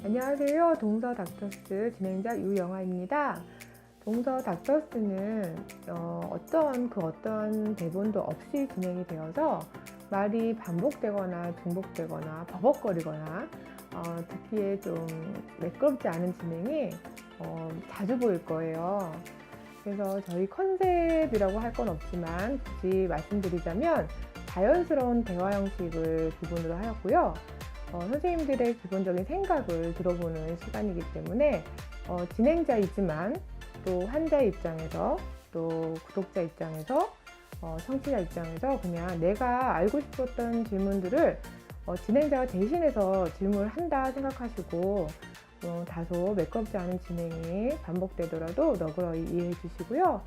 안녕하세요. 동서 닥터스 진행자 유영아입니다. 동서 닥터스는 어떤 대본도 없이 진행이 되어서 말이 반복되거나 중복되거나 버벅거리거나 듣기에 좀 매끄럽지 않은 진행이 자주 보일 거예요. 그래서 저희 컨셉이라고 할 건 없지만 굳이 말씀드리자면 자연스러운 대화 형식을 기본으로 하였고요. 선생님들의 기본적인 생각을 들어보는 시간이기 때문에 진행자이지만 또 환자 입장에서 또 구독자 입장에서 청취자 입장에서 그냥 내가 알고 싶었던 질문들을 진행자가 대신해서 질문을 한다 생각하시고 다소 매끄럽지 않은 진행이 반복되더라도 너그러이 이해해 주시고요.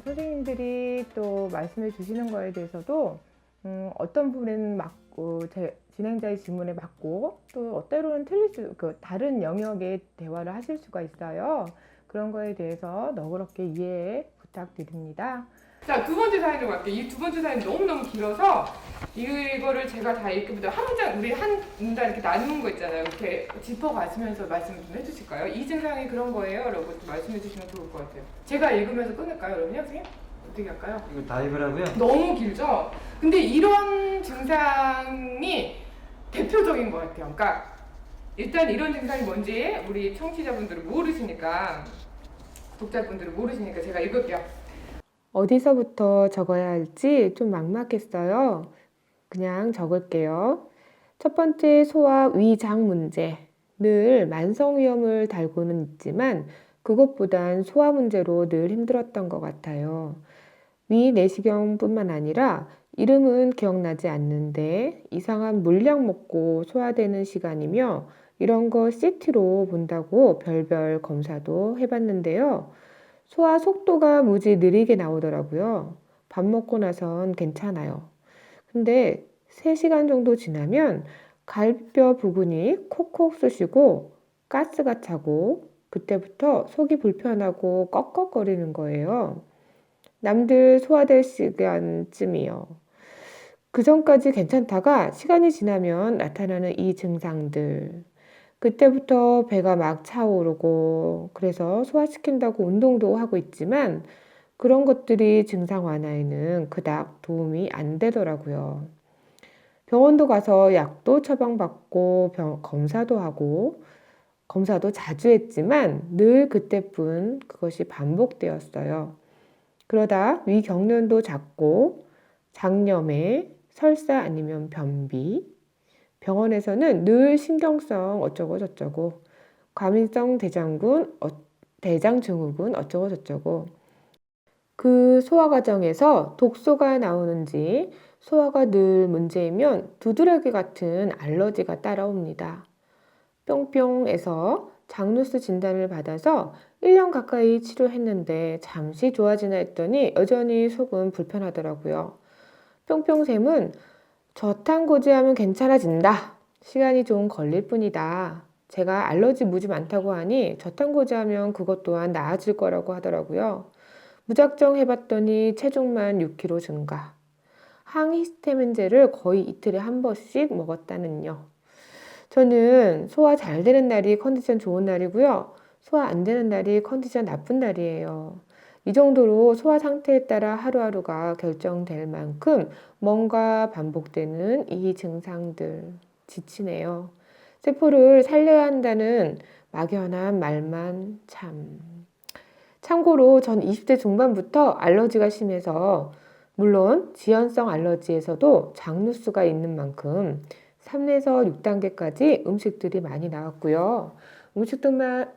선생님들이 또 말씀해 주시는 거에 대해서도 어떤 부분에는 맞고 진행자의 질문에 맞고 또 때로는 다른 영역의 대화를 하실 수가 있어요. 그런 거에 대해서 너그럽게 이해 부탁드립니다. 자, 두 번째 사연으로 갈게요. 이 두 번째 사연이 너무너무 길어서 이거를 제가 다 읽기보다 한 문장, 우리 한 문단 이렇게 나누는 거 있잖아요. 이렇게 짚어가시면서 말씀 좀 해주실까요? 이 증상이 그런 거예요. 라고 좀 말씀해 주시면 좋을 것 같아요. 제가 읽으면서 끊을까요, 여러분요? 선생님? 어떻게 할까요? 이거 다 읽으라고요? 너무 길죠? 근데 이런 증상이 대표적인 것 같아요. 그러니까 일단 이런 증상이 뭔지 우리 청취자분들은 모르시니까, 독자분들은 모르시니까 제가 읽을게요. 어디서부터 적어야 할지 좀 막막했어요. 그냥 적을게요. 첫 번째, 소화 위장 문제. 늘 만성위염을 달고는 있지만 그것보단 소화 문제로 늘 힘들었던 것 같아요. 위 내시경뿐만 아니라 이름은 기억나지 않는데 이상한 물약 먹고 소화되는 시간이며 이런 거 CT로 본다고 별별 검사도 해봤는데요. 소화 속도가 무지 느리게 나오더라고요. 밥 먹고 나선 괜찮아요. 근데 3시간 정도 지나면 갈비뼈 부분이 콕콕 쑤시고 가스가 차고 그때부터 속이 불편하고 꺽꺽거리는 거예요. 남들 소화될 시간쯤이요. 그 전까지 괜찮다가 시간이 지나면 나타나는 이 증상들. 그때부터 배가 막 차오르고 그래서 소화시킨다고 운동도 하고 있지만 그런 것들이 증상 완화에는 그닥 도움이 안 되더라고요. 병원도 가서 약도 처방받고 검사도 하고 검사도 자주 했지만 늘 그때뿐 그것이 반복되었어요. 그러다 위경련도 잦고 장염에 설사 아니면 변비, 병원에서는 늘 신경성 어쩌고 저쩌고 과민성 대장증후군 어쩌고 저쩌고 그 소화 과정에서 독소가 나오는지 소화가 늘 문제이면 두드러기 같은 알러지가 따라옵니다. 뿅뿅에서 장누스 진단을 받아서 1년 가까이 치료했는데 잠시 좋아지나 했더니 여전히 속은 불편하더라고요. 뿅뿅샘은 저탄고지하면 괜찮아진다. 시간이 좀 걸릴 뿐이다. 제가 알러지 무지 많다고 하니 저탄고지하면 그것 또한 나아질 거라고 하더라고요. 무작정 해봤더니 체중만 6kg 증가. 항히스타민제를 거의 이틀에 한 번씩 먹었다는요. 저는 소화 잘 되는 날이 컨디션 좋은 날이고요. 소화 안 되는 날이 컨디션 나쁜 날이에요. 이 정도로 소화 상태에 따라 하루하루가 결정될 만큼 뭔가 반복되는 이 증상들 지치네요. 세포를 살려야 한다는 막연한 말만 참. 참고로 전 20대 중반부터 알러지가 심해서 물론 지연성 알러지에서도 장누수가 있는 만큼 3에서 6단계까지 음식들이 많이 나왔고요.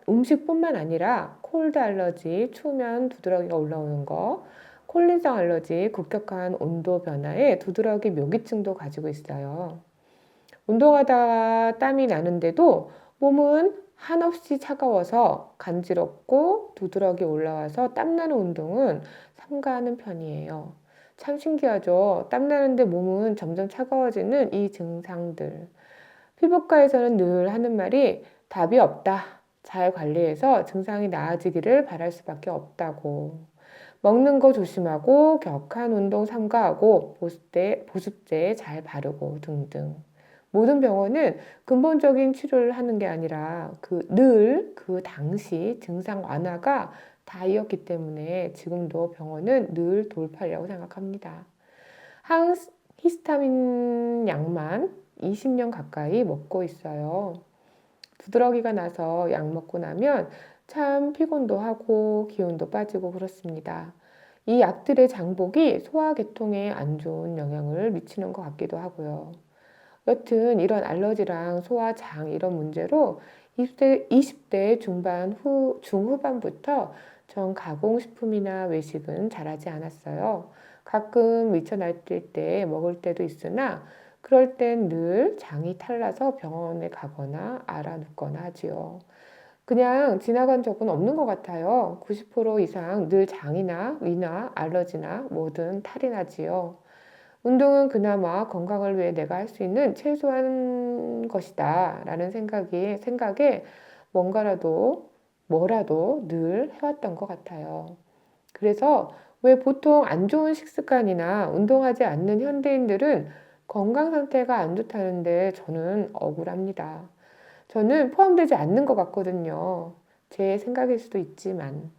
음식뿐만 아니라 콜드 알러지, 추우면 두드러기가 올라오는 거, 콜린성 알러지, 급격한 온도 변화에 두드러기 묘기증도 가지고 있어요. 운동하다가 땀이 나는데도 몸은 한없이 차가워서 간지럽고 두드러기 올라와서 땀나는 운동은 삼가하는 편이에요. 참 신기하죠? 땀나는데 몸은 점점 차가워지는 이 증상들. 피부과에서는 늘 하는 말이 답이 없다. 잘 관리해서 증상이 나아지기를 바랄 수밖에 없다고. 먹는 거 조심하고 격한 운동 삼가하고 보습제 잘 바르고 등등. 모든 병원은 근본적인 치료를 하는 게 아니라 늘 그 당시 증상 완화가 다이었기 때문에 지금도 병원은 늘 돌팔이라고 생각합니다. 항히스타민 약만 20년 가까이 먹고 있어요. 두드러기가 나서 약 먹고 나면 참 피곤도 하고 기운도 빠지고 그렇습니다. 이 약들의 장복이 소화계통에 안 좋은 영향을 미치는 것 같기도 하고요. 여튼 이런 알러지랑 소화, 장 이런 문제로 20대 중후반부터 전 가공식품이나 외식은 잘하지 않았어요. 가끔 미쳐 날뛸 때 먹을 때도 있으나 그럴 땐 늘 장이 탈나서 병원에 가거나 알아눕거나 하지요. 그냥 지나간 적은 없는 것 같아요. 90% 이상 늘 장이나 위나 알러지나 뭐든 탈이 나지요. 운동은 그나마 건강을 위해 내가 할 수 있는 최소한 것이다 라는 생각에 뭐라도 늘 해왔던 것 같아요. 그래서 왜 보통 안 좋은 식습관이나 운동하지 않는 현대인들은 건강 상태가 안 좋다는데 저는 억울합니다. 저는 포함되지 않는 것 같거든요. 제 생각일 수도 있지만.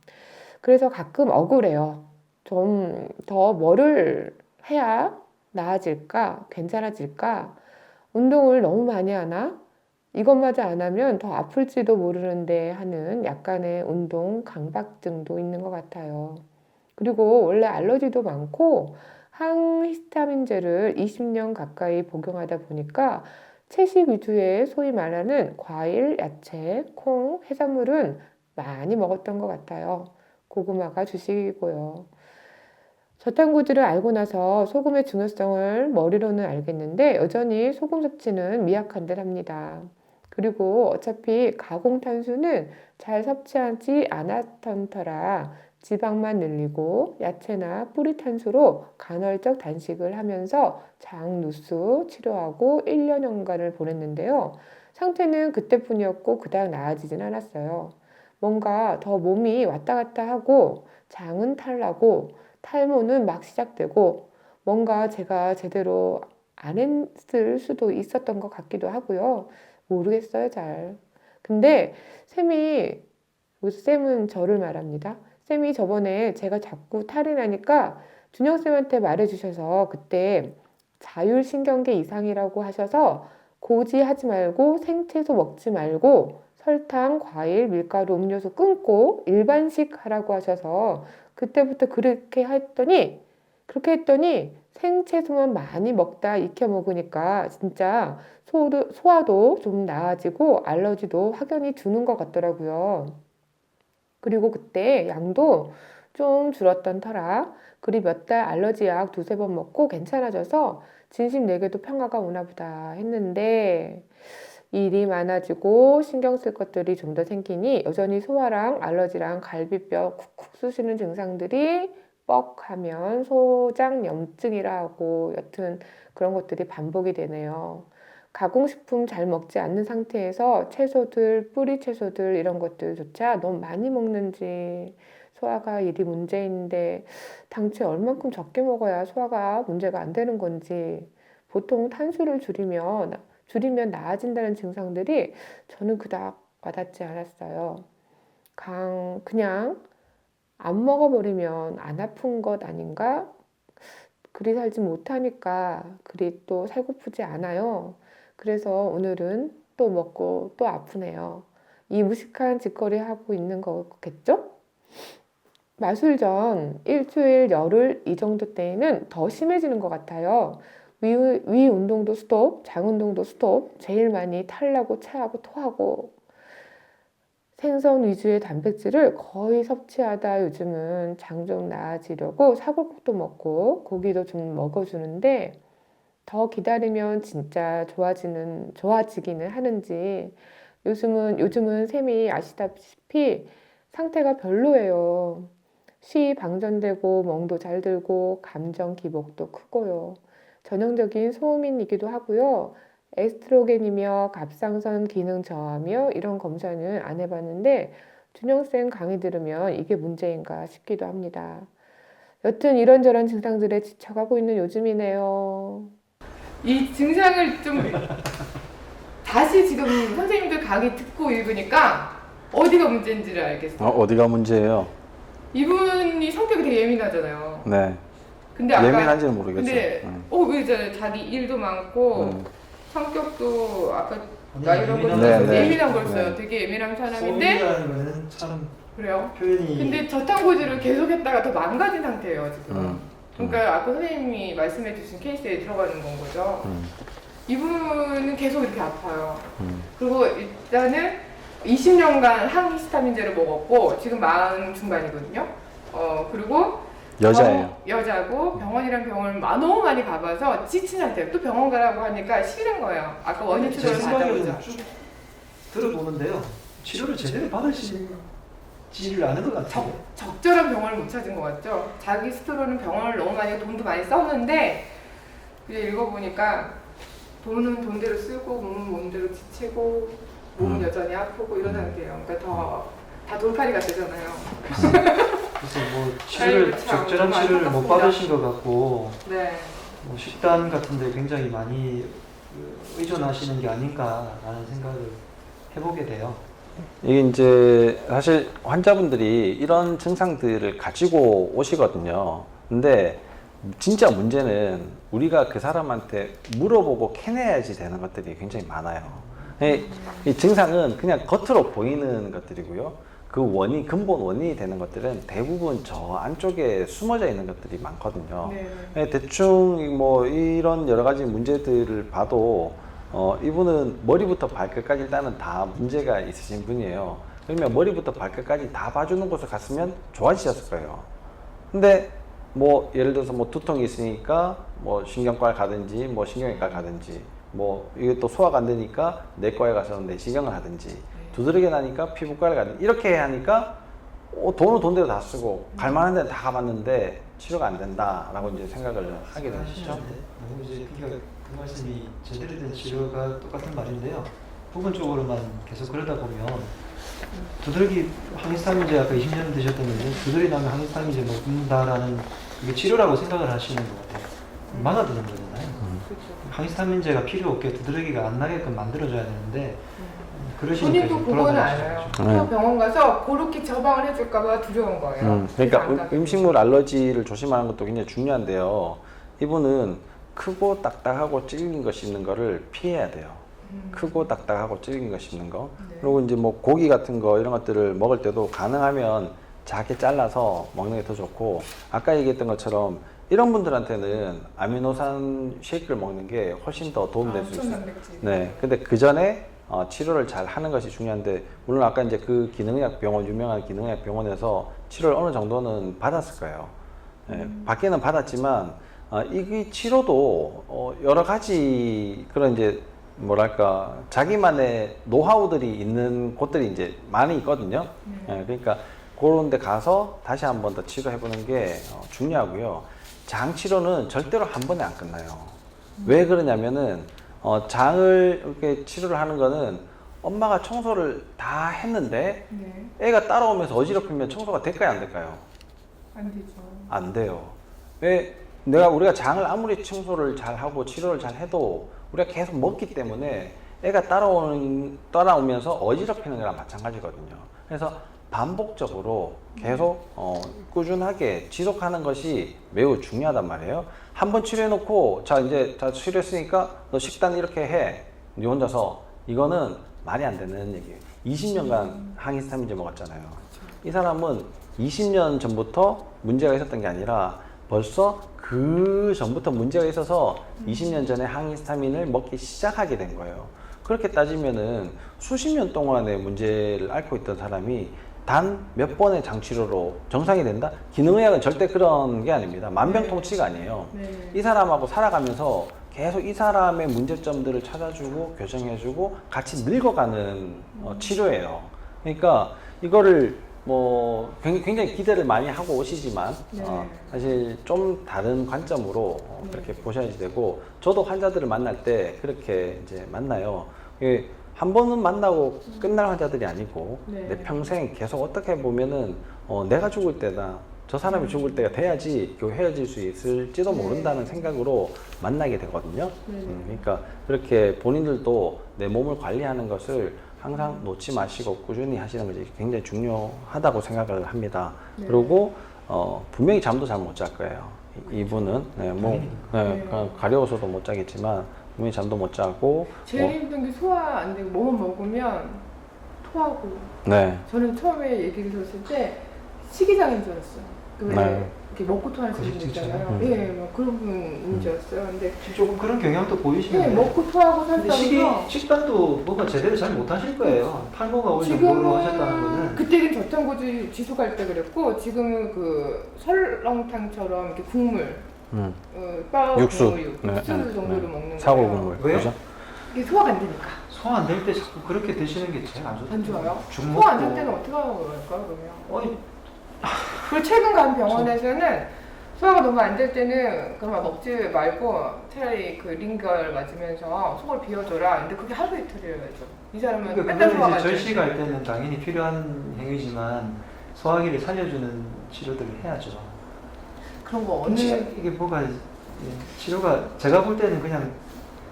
그래서 가끔 억울해요. 좀 더 뭐를 해야 나아질까? 괜찮아질까? 운동을 너무 많이 하나? 이것마저 안 하면 더 아플지도 모르는데 하는 약간의 운동 강박증도 있는 것 같아요. 그리고 원래 알러지도 많고 항히스타민제를 20년 가까이 복용하다 보니까 채식 위주의 소위 말하는 과일, 야채, 콩, 해산물은 많이 먹었던 것 같아요. 고구마가 주식이고요. 저탄고지를 알고 나서 소금의 중요성을 머리로는 알겠는데 여전히 소금 섭취는 미약한 듯 합니다. 그리고 어차피 가공탄수는 잘 섭취하지 않았던 터라 지방만 늘리고 야채나 뿌리탄수로 간헐적 단식을 하면서 장누수 치료하고 1년여간을 보냈는데요. 상태는 그때뿐이었고 그닥 나아지진 않았어요. 뭔가 더 몸이 왔다 갔다 하고 장은 탈나고 탈모는 막 시작되고 뭔가 제가 제대로 안 했을 수도 있었던 것 같기도 하고요. 모르겠어요, 잘. 근데 쌤은 저를 말합니다. 쌤이 저번에 제가 자꾸 탈이 나니까 준영쌤한테 말해주셔서 그때 자율신경계 이상이라고 하셔서 고지하지 말고 생채소 먹지 말고 설탕, 과일, 밀가루, 음료수 끊고 일반식 하라고 하셔서 그때부터 그렇게 했더니 생채소만 많이 먹다 익혀 먹으니까 진짜 소화도 좀 나아지고 알러지도 확연히 주는 것 같더라고요. 그리고 그때 양도 좀 줄었던 터라 그리 몇 달 알러지 약 두세 번 먹고 괜찮아져서 진심 내게도 평화가 오나 보다 했는데 일이 많아지고 신경 쓸 것들이 좀 더 생기니 여전히 소화랑 알러지랑 갈비뼈 쿡쿡 쑤시는 증상들이 뻑하면 소장염증이라 하고 여튼 그런 것들이 반복이 되네요. 가공식품 잘 먹지 않는 상태에서 채소들, 뿌리 채소들 이런 것들조차 너무 많이 먹는지 소화가 일이 문제인데 당최 얼만큼 적게 먹어야 소화가 문제가 안 되는 건지 보통 탄수를 줄이면 나아진다는 증상들이 저는 그닥 와닿지 않았어요. 그냥 안 먹어버리면 안 아픈 것 아닌가? 그리 살지 못하니까 그리 또 살고프지 않아요. 그래서 오늘은 또 먹고 또 아프네요. 이 무식한 짓거리 하고 있는 거겠죠? 마술 전 일주일, 열흘 이 정도 때에는 더 심해지는 것 같아요. 위 운동도 스톱, 장 운동도 스톱, 제일 많이 탈나고 체하고 토하고 생선 위주의 단백질을 거의 섭취하다 요즘은 장 좀 나아지려고 사골국도 먹고 고기도 좀 먹어주는데 더 기다리면 진짜 좋아지기는 하는지 요즘은 쌤이 아시다시피 상태가 별로예요. 시 방전되고 멍도 잘 들고 감정 기복도 크고요. 전형적인 소음인이기도 하고요. 에스트로겐이며 갑상선 기능 저하며 이런 검사는 안 해봤는데 준영쌤 강의 들으면 이게 문제인가 싶기도 합니다. 여튼 이런저런 증상들에 지쳐가고 있는 요즘이네요. 이 증상을 좀 다시 지금 선생님들 강의 듣고 읽으니까 어디가 문제인지를 알겠어요. 어디가 문제예요? 이분이 성격이 되게 예민하잖아요. 네. 근데 아까 예민한지는 모르겠어요. 근데 왜 자기 일도 많고 성격도 아까 나 이런 거 예민한 써서 네, 예민한 네. 걸 써요. 네. 되게 예민한 사람인데 소음이라는 거는 참 그래요. 표현이 근데 저탄고지를 계속했다가 더 망가진 상태예요 지금. 그러니까 아까 선생님이 말씀해주신 케이스에 들어가는 건 거죠. 이분은 계속 이렇게 아파요. 그리고 일단은 20년간 항히스타민제를 먹었고 지금 40 중반이거든요. 그리고 여자예요. 여자고 병원이랑 병원을 너무 많이 가봐서 지친 상태예요. 또 병원 가라고 하니까 싫은 거예요. 아까 원인 제 치료를 생각에는 받아보자. 쭉 들어보는데요. 치료를 제대로 받으시지를 않은 것 같아요. 적절한 병원을 못 찾은 것 같죠. 자기 스스로는 병원을 너무 많이 돈도 많이 썼는데 이제 읽어보니까 돈은 돈대로 쓰고 몸은 몸대로 지치고 몸은 여전히 아프고 이런 상태예요. 그러니까 다 돌팔이가 되잖아요. 그래서 뭐 치료를 아이고, 참, 적절한 너무 치료를 못 안타깝습니다. 받으신 것 같고 네. 뭐 식단 같은데 굉장히 많이 의존하시는 게 아닌가라는 생각을 해보게 돼요. 이게 이제 사실 환자분들이 이런 증상들을 가지고 오시거든요. 근데 진짜 문제는 우리가 그 사람한테 물어보고 캐내야지 되는 것들이 굉장히 많아요. 이 증상은 그냥 겉으로 보이는 것들이고요. 그 원인, 근본 원인이 되는 것들은 대부분 저 안쪽에 숨어져 있는 것들이 많거든요. 네. 대충 뭐 이런 여러 가지 문제들을 봐도 이분은 머리부터 발끝까지 일단은 다 문제가 있으신 분이에요. 그러면 머리부터 발끝까지 다 봐주는 곳을 갔으면 좋아지셨을 거예요. 근데 뭐 예를 들어서 뭐 두통이 있으니까 뭐 신경과를 가든지 뭐 신경외과 가든지 뭐 이게 또 소화가 안 되니까 내과에 가서 내시경을 하든지 두드러기 나니까 피부과를 가든지 이렇게 하니까 돈은 돈대로 다 쓰고 갈만한 데는 다 가봤는데 치료가 안 된다라고 이제 생각을 하게 되시죠. 너무 이제 그러니까 그 말씀이 제대로 된 치료가 똑같은 말인데요. 부분적으로만 계속 그러다 보면 두드러기 항히스타민제 아까 20년 드셨다는데 두드러기 나면 항히스타민제 먹는다라는 이게 치료라고 생각을 하시는 것 같아요. 막아드는 거잖아요. 그렇죠. 항히스타민제가 필요 없게 두드러기가 안 나게끔 만들어줘야 되는데 그러시니까 본인도 지금 그거는 돌아다니시는 알아요. 거죠. 그래서 병원 가서 그렇게 처방을 해줄까봐 두려운 거예요. 그러니까 그래서 안 가게 음식물 알러지를 조심하는 것도 굉장히 중요한데요. 이분은 크고 딱딱하고 찔긴 거 씹는 거를 피해야 돼요. 크고 딱딱하고 찔긴 거 씹는 거. 네. 그리고 이제 뭐 고기 같은 거 이런 것들을 먹을 때도 가능하면 작게 잘라서 먹는 게 더 좋고, 아까 얘기했던 것처럼 이런 분들한테는 아미노산 쉐이크를 먹는 게 훨씬 더 도움될 수 있어요. 단백질. 네. 근데 그 전에 치료를 잘 하는 것이 중요한데, 물론 아까 이제 그 기능의학 병원, 유명한 기능의학 병원에서 치료를 어느 정도는 받았을 거예요. 네, 받기는 받았지만, 이 치료도 여러 가지 그런 이제 뭐랄까 자기만의 노하우들이 있는 곳들이 이제 많이 있거든요. 네, 그러니까 그런 데 가서 다시 한 번 더 치료해 보는 게 중요하고요. 장 치료는 절대로 한 번에 안 끝나요. 왜 그러냐면은 장을 이렇게 치료를 하는 거는 엄마가 청소를 다 했는데 네. 애가 따라오면서 어지럽히면 청소가 될까요, 안 될까요? 안 되죠. 안 돼요. 왜? 우리가 장을 아무리 청소를 잘 하고 치료를 잘 해도 우리가 계속 먹기 때문에 애가 따라오면서 어지럽히는 거랑 마찬가지거든요. 그래서 반복적으로 계속 꾸준하게 지속하는 것이 매우 중요하단 말이에요. 한번 치료해놓고 이제 치료했으니까 너 식단 이렇게 해. 네 혼자서. 이거는 말이 안 되는 얘기예요. 20년간 항히스타민제 먹었잖아요. 이 사람은 20년 전부터 문제가 있었던 게 아니라 벌써 그 전부터 문제가 있어서 20년 전에 항히스타민을 먹기 시작하게 된 거예요. 그렇게 따지면은 수십 년 동안의 문제를 앓고 있던 사람이 단 몇 번의 장치료로 정상이 된다? 기능의학은 절대 그런 게 아닙니다. 만병통치가 아니에요. 네. 이 사람하고 살아가면서 계속 이 사람의 문제점들을 찾아주고 교정해주고 같이 늙어가는 치료예요. 그러니까 이거를 뭐 굉장히 기대를 많이 하고 오시지만 네. 사실 좀 다른 관점으로 그렇게 보셔야지 되고, 저도 환자들을 만날 때 그렇게 이제 만나요. 한 번은 만나고 끝날 환자들이 아니고 네. 내 평생 계속 어떻게 보면은 내가 죽을 때나 저 사람이 죽을 때가 돼야지 헤어질 수 있을지도 모른다는 생각으로 만나게 되거든요. 네. 그러니까 그렇게 본인들도 내 몸을 관리하는 것을 항상 놓지 마시고 꾸준히 하시는 것이 굉장히 중요하다고 생각을 합니다. 네. 그리고 분명히 잠도 잘 못 잘 거예요. 이분은 가려워서도 못 자겠지만 분명히 잠도 못 자고 제일 힘든 게 소화 안 되고 뭐만 먹으면 토하고. 네. 저는 처음에 얘기를 들었을 때 식이장애인 줄 알았어요. 네. 이렇게 먹고 토할 수 있는 거 있잖아요. 예, 막 그런 분인 줄 알았어요. 근데 조금 그런 경향도 네, 보이시는데 먹고 토하고 근데 산다면서 식단도 뭔가 제대로 잘 못하실 거예요. 탈모가 올 정도로 하셨다는 거는. 그때는 저탄고지 지속할 때 그랬고 지금은 그 설렁탕처럼 이렇게 국물 뼈 육수. 국물, 육수 네, 정도로 네. 먹는 사골 거예요. 국물. 왜요? 그죠? 이게 소화가 안 되니까. 소화 안 될 때 자꾸 그렇게 드시는 게 제일 안 좋아요. 안 좋아요? 죽 소화 안 될 먹고. 때는 어떻게 하는 걸까 그러면? 어이, 그리고 최근 간 병원에서는 소화가 너무 안 될 때는 그만 먹지 말고 차라리 그 링걸 맞으면서 속을 비워줘라. 근데 그게 하루 이틀이에요. 이 사람은 그러니까 맨날 그거는 소화가 이제 안 돼. 절식할 때는 당연히 필요한 행위지만 소화기를 살려주는 치료들을 해야죠. 그런 거 근데 어느 이게 뭐가 치료가 제가 볼 때는 그냥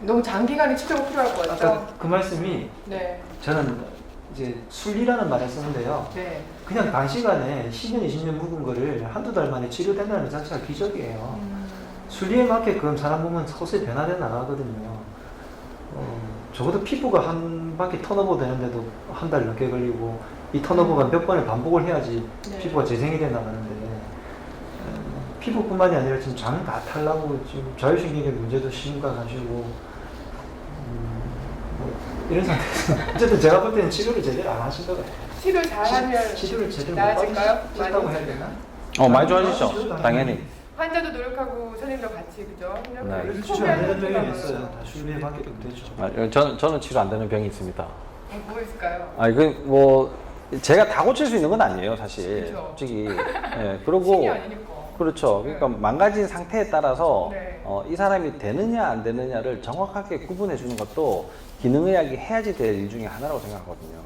너무 장기간의 치료가 필요할 것 같죠? 아까 그 말씀이 네, 저는 이제 순리라는 말을 쓰는데요. 네. 그냥 단시간에 10년, 20년 묵은 거를 한두 달 만에 치료된다는 것 자체가 기적이에요. 순리에 맞게끔 사람 몸은 서서히 변화돼 나가거든요. 적어도 피부가 한 바퀴 턴오버 되는데도 한 달 넘게 걸리고 이 턴오버가 몇 번을 반복을 해야지 네. 피부가 재생이 돼 나가는데 피부뿐만이 아니라 지금 장 다 탈나고 지금 자율신경의 문제도 심각하시고 뭐 이런 상태에서 어쨌든 제가 볼 때는 치료를 제대로 안 하신 것 같아요. 치료 잘하면 치료를 제대로 못 나아질까요? 받으셨다고 많이? 해야 되나? 많이 좋아지죠. 당연히. 환자도 노력하고 선생님도 같이 그죠? 네. 치료 안 되는 병이 있어요. 다 순리에 맞게 되죠. 저는 치료 안 되는 병이 있습니다. 뭐 있을까요? 뭐 제가 다 고칠 수 있는 건 아니에요, 사실. 그쵸. 솔직히. 예, 신이 그리고 아니니까. 그렇죠. 그러니까 망가진 상태에 따라서 네. 이 사람이 되느냐 안 되느냐를 정확하게 구분해 주는 것도 기능의학이 해야지 될 일 중에 하나라고 생각하거든요.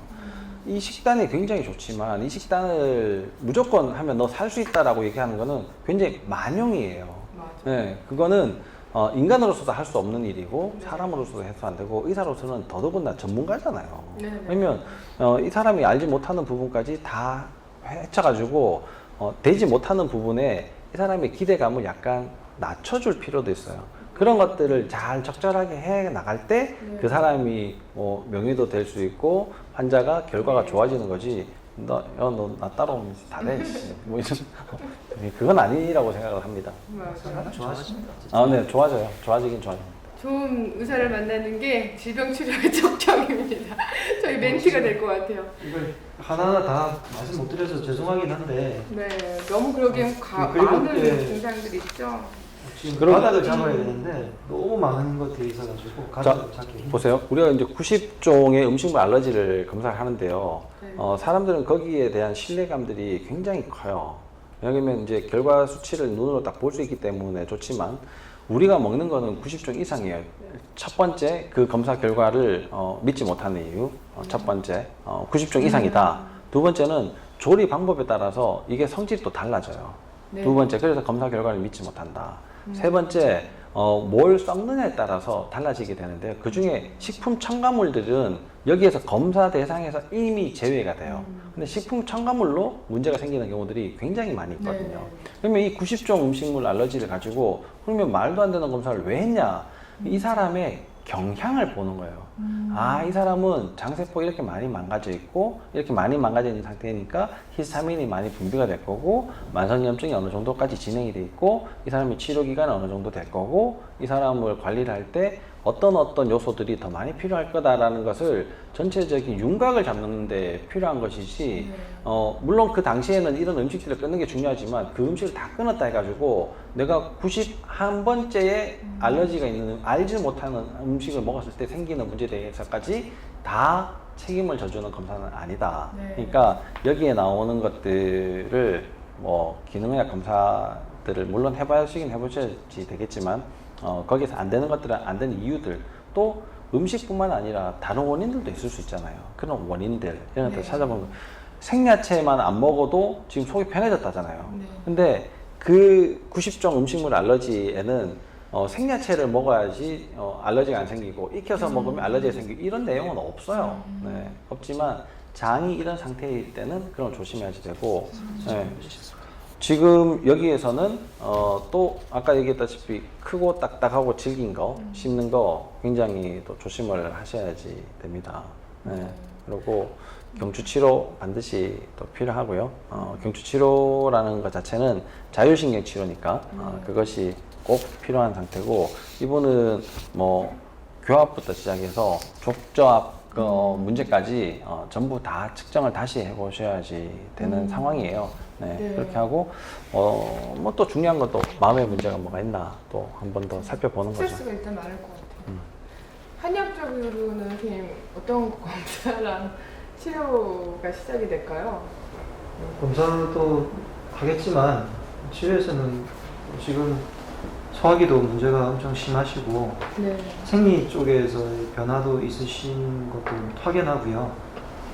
이 식단이 굉장히 좋지만 이 식단을 무조건 하면 너 살 수 있다라고 얘기하는 거는 굉장히 만용이에요. 맞아. 네, 그거는 인간으로서도 할 수 없는 일이고 네. 사람으로서도 해서 안 되고 의사로서는 더더군다나 전문가잖아요. 네, 네. 그러면 이 사람이 알지 못하는 부분까지 다 헤쳐가지고 되지 못하는 부분에 이 사람의 기대감을 약간 낮춰줄 필요도 있어요. 그런 것들을 잘 적절하게 해 나갈 때 그 사람이 뭐 명의도 될 수 있고 환자가 결과가 좋아지는 거지. 너 나 따라오면 다 돼. 뭐 이런 그건 아니라고 생각을 합니다. 맞아요. 좋아하십니다. 네, 좋아져요. 좋아지긴 좋아집니다. 좋은 의사를 만나는 게 질병 치료의 척정입니다. 저희 멘트가 될 것 같아요. 이걸 하나하나 다 말씀 못 드려서 죄송하긴 한데 네, 너무 그러기엔 그리고, 많은 예. 증상들이 있죠. 지금 그럼- 가닥을 잡아야 되는데 너무 많은 것들이 있어가지고 가닥을 잡기 힘들어요. 보세요. 우리가 이제 90종의 음식물 알러지를 검사를 하는데요. 네. 사람들은 거기에 대한 신뢰감들이 굉장히 커요. 왜냐하면 이제 결과 수치를 눈으로 딱 볼 수 있기 때문에 좋지만 우리가 먹는 거는 90종 이상이에요. 첫 번째 그 검사 결과를 믿지 못하는 이유. 첫 번째 90종 이상이다. 두 번째는 조리 방법에 따라서 이게 성질이 또 달라져요. 네. 두 번째 그래서 검사 결과를 믿지 못한다. 세 번째 뭘 썩느냐에 따라서 달라지게 되는데요. 그 중에 식품 첨가물들은 여기에서 검사 대상에서 이미 제외가 돼요. 근데 식품 첨가물로 문제가 생기는 경우들이 굉장히 많이 있거든요. 네. 그러면 이 90종 음식물 알러지를 가지고 그러면 말도 안 되는 검사를 왜 했냐? 이 사람의 경향을 보는 거예요. 이 사람은 장세포 이렇게 많이 망가져 있고 이렇게 많이 망가져 있는 상태니까 히스타민이 많이 분비가 될 거고 만성염증이 어느 정도까지 진행이 돼 있고 이 사람의 치료 기간은 어느 정도 될 거고 이 사람을 관리를 할 때 어떤 요소들이 더 많이 필요할 거다라는 것을 전체적인 윤곽을 잡는 데 필요한 것이지 물론 그 당시에는 이런 음식들을 끊는 게 중요하지만 그 음식을 다 끊었다 해가지고 내가 91번째에 알러지가 있는 알지 못하는 음식을 먹었을 때 생기는 문제에 대해서까지 다 책임을 져주는 검사는 아니다. 네. 그러니까 여기에 나오는 것들을 뭐 기능의학 검사들을 물론 해보시긴 해보셔야지 되겠지만 거기서 안 되는 것들은 안 되는 이유들 또 음식뿐만 아니라 다른 원인들도 있을 수 있잖아요. 그런 원인들 이런 것들 찾아보면 생야채만 안 먹어도 지금 속이 편해졌다잖아요. 네. 근데 그 90종 음식물 알러지에는 생야채를 먹어야지 알러지가 안 생기고 익혀서 먹으면 알러지가 생기고 이런 내용은 없어요. 네, 없지만 장이 이런 상태일 때는 그럼 조심해야지 되고 네. 지금 여기에서는 또 아까 얘기했다시피 크고 딱딱하고 질긴 거 씹는 거 굉장히 또 조심을 하셔야지 됩니다. 네. 그리고 경추 치료 반드시 또 필요하고요. 경추 치료라는 것 자체는 자율신경 치료니까 그것이 꼭 필요한 상태고 이분은 뭐 교합부터 시작해서 족저합 문제까지 전부 다 측정을 다시 해보셔야지 되는 상황이에요. 네, 네. 그렇게 하고 뭐 또 중요한 건 또 마음의 문제가 뭐가 있나 또 한 번 더 살펴보는 거죠. 스트레스가 일단 많을 것 같아요. 한의학적으로는 선생님 어떤 검사랑 치료가 시작이 될까요? 검사는 또 하겠지만 치료에서는 지금 소화기도 문제가 엄청 심하시고 네. 생리 쪽에서의 변화도 있으신 것도 확연하고요.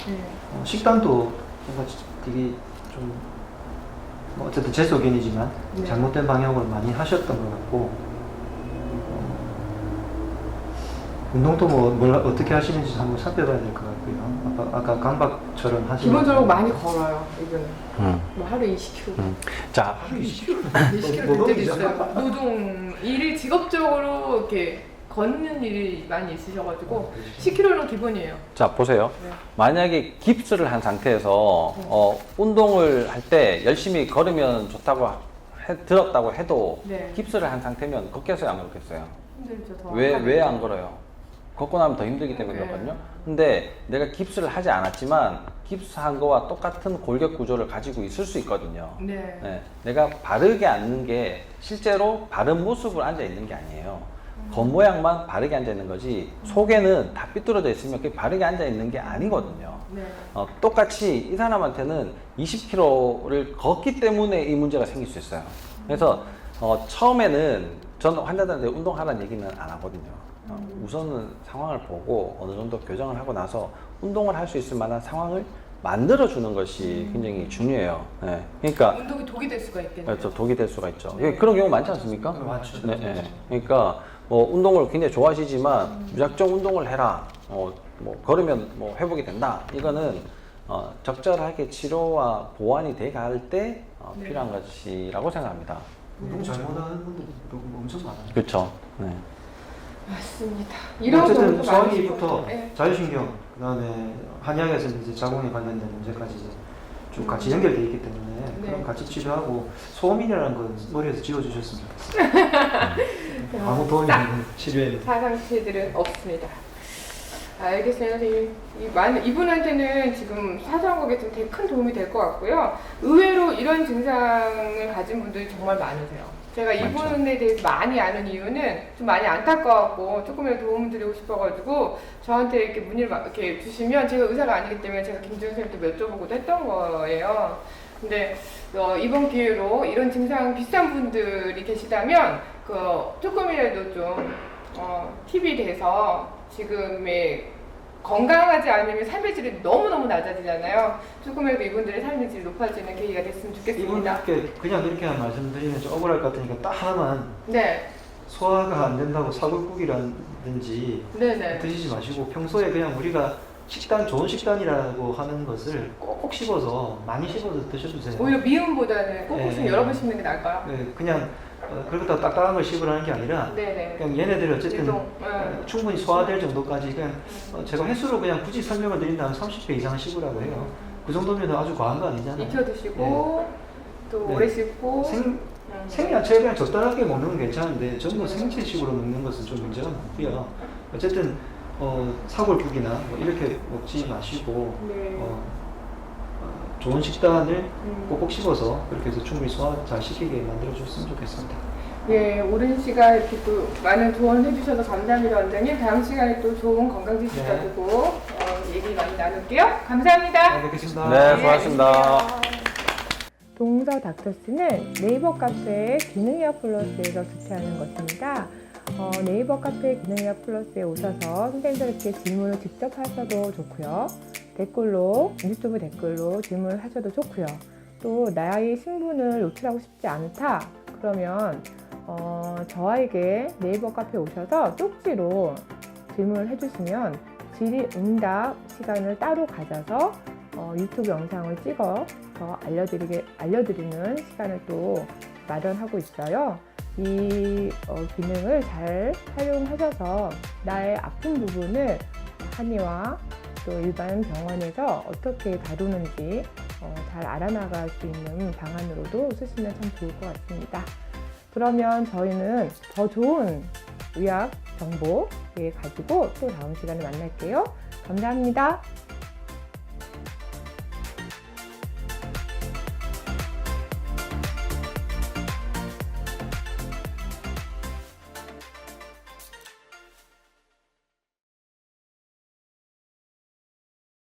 네. 식단도 뭔가 되게 좀 뭐 어쨌든 제 소견이지만 네. 잘못된 방향으로 많이 하셨던 것 같고 운동도 뭘 어떻게 하시는지 한번 살펴봐야 될 것 같고요. 아까 강박처럼 하시는 기본적으로 많이 걸어요, 이분은. 뭐 하루에 20km. 자, 20km 된 적이 있어요. 노동, 일을 직업적으로 이렇게 걷는 일이 많이 있으셔가지고 10km는 기본이에요. 자 보세요. 네. 만약에 깁스를 한 상태에서 운동을 할 때 열심히 걸으면 좋다고 들었다고 해도 네. 깁스를 한 상태면 걷겠어요, 안 걷겠어요? 힘들죠, 더. 왜 안 걸어요? 걷고 나면 더 힘들기 때문에 네. 그렇거든요. 근데 내가 깁스를 하지 않았지만 깁스한 거와 똑같은 골격 구조를 가지고 있을 수 있거든요. 네. 네, 내가 바르게 앉는 게 실제로 바른 모습으로 앉아 있는 게 아니에요. 겉모양만 바르게 앉아 있는 거지 속에는 다 삐뚤어져 있으면 그게 바르게 앉아 있는 게 아니거든요. 네. 똑같이 이 사람한테는 20km를 걷기 때문에 이 문제가 생길 수 있어요. 그래서 처음에는 저는 환자들한테 운동하라는 얘기는 안 하거든요. 우선은 상황을 보고 어느 정도 교정을 하고 나서 운동을 할 수 있을 만한 상황을 만들어 주는 것이 굉장히 중요해요. 네. 그러니까 운동이 독이 될 수가 있겠네요. 그렇죠. 독이 될 수가 있죠. 그런 경우 많지 않습니까? 많죠. 네, 네. 그러니까 뭐 운동을 굉장히 좋아하시지만 무작정 운동을 해라. 뭐 걸으면 뭐 회복이 된다. 이거는 적절하게 치료와 보완이 돼 갈 때 네. 필요한 것이라고 생각합니다. 운동 잘못하는 분들 엄청 많아요. 그렇죠. 네. 맞습니다. 이런 어쨌든 경우도 소화기부터 많으시고, 네. 자율신경, 그다음에 한의학에서 이제 자궁에 관련된 문제까지 이제 쭉 같이 연결돼 있기 때문에 네. 그럼 같이 치료하고 소음이라는 건 머리에서 지워주셨으면 좋겠어요. 아무 도움이 없는 치료에는. 사상체들은 없습니다. 알겠습니다. 선생님. 이분한테는 지금 사소한 좀 되게 큰 도움이 될 것 같고요. 의외로 이런 증상을 가진 분들이 정말 많으세요. 제가 이분에 대해서 많이 아는 이유는 좀 많이 안타까웠고 조금이라도 도움을 드리고 싶어가지고 저한테 이렇게 문의를 이렇게 주시면 제가 의사가 아니기 때문에 제가 김지훈 선생님도 여쭤보고도 했던 거예요. 근데 이번 기회로 이런 증상 비슷한 분들이 계시다면 조금이라도 좀 팁이 돼서 지금의 건강하지 않으면 삶의 질이 너무너무 낮아지잖아요. 조금이라도 이분들의 삶의 질이 높아지는 계기가 됐으면 좋겠습니다. 이분께 그냥 이렇게 말씀드리면 좀 억울할 것 같으니까 딱 하나만 네. 소화가 안 된다고 사골국이라든지 네네. 드시지 마시고 평소에 그냥 우리가 좋은 식단이라고 하는 것을 꼭꼭 씹어서 많이 씹어서 드셔주세요. 오히려 미음보다는 꼭꼭 여러 번 씹는 게 나을까요? 네, 그냥 그렇다고 딱딱한 걸 씹으라는 게 아니라 네네. 그냥 얘네들이 어쨌든 유동, 충분히 소화될 정도까지 그냥 제가 횟수로 그냥 굳이 설명을 드린다면 30배 이상 씹으라고 해요. 그 정도면 아주 과한 거 아니잖아요. 익혀 드시고 또 네. 오래 씹고 생야채 그냥 적당하게 먹는 건 괜찮은데 전부 생채식으로 먹는 것은 좀 문제가 많고요. 어쨌든 사골국이나 뭐 이렇게 먹지 마시고 네. 좋은 식단을 꼭꼭 씹어서 그렇게 해서 충분히 소화 잘 시키게 만들어 줬으면 좋겠습니다. 예, 오랜 시간 이렇게 또 많은 조언을 해주셔서 감사합니다, 원장님. 다음 시간에 또 좋은 건강 지식 네. 가지고 얘기 많이 나눌게요. 감사합니다. 네, 뵙겠습니다. 네, 수고하셨습니다. 동서 닥터스는 네이버 카페 기능의학 플러스에서 주최하는 것입니다. 네이버 카페 기능의학 플러스에 오셔서 선생님들께 질문을 직접 하셔도 좋고요. 댓글로, 유튜브 댓글로 질문을 하셔도 좋고요. 또 나의 신분을 노출하고 싶지 않다 그러면 저에게 네이버 카페 오셔서 쪽지로 질문을 해주시면 질의 응답 시간을 따로 가져서 유튜브 영상을 찍어서 알려드리는 시간을 또 마련하고 있어요. 이 기능을 잘 활용하셔서 나의 아픈 부분을 한의와 또 일반 병원에서 어떻게 다루는지 잘 알아나갈 수 있는 방안으로도 쓰시면 참 좋을 것 같습니다. 그러면 저희는 더 좋은 의학 정보 가지고 또 다음 시간에 만날게요. 감사합니다.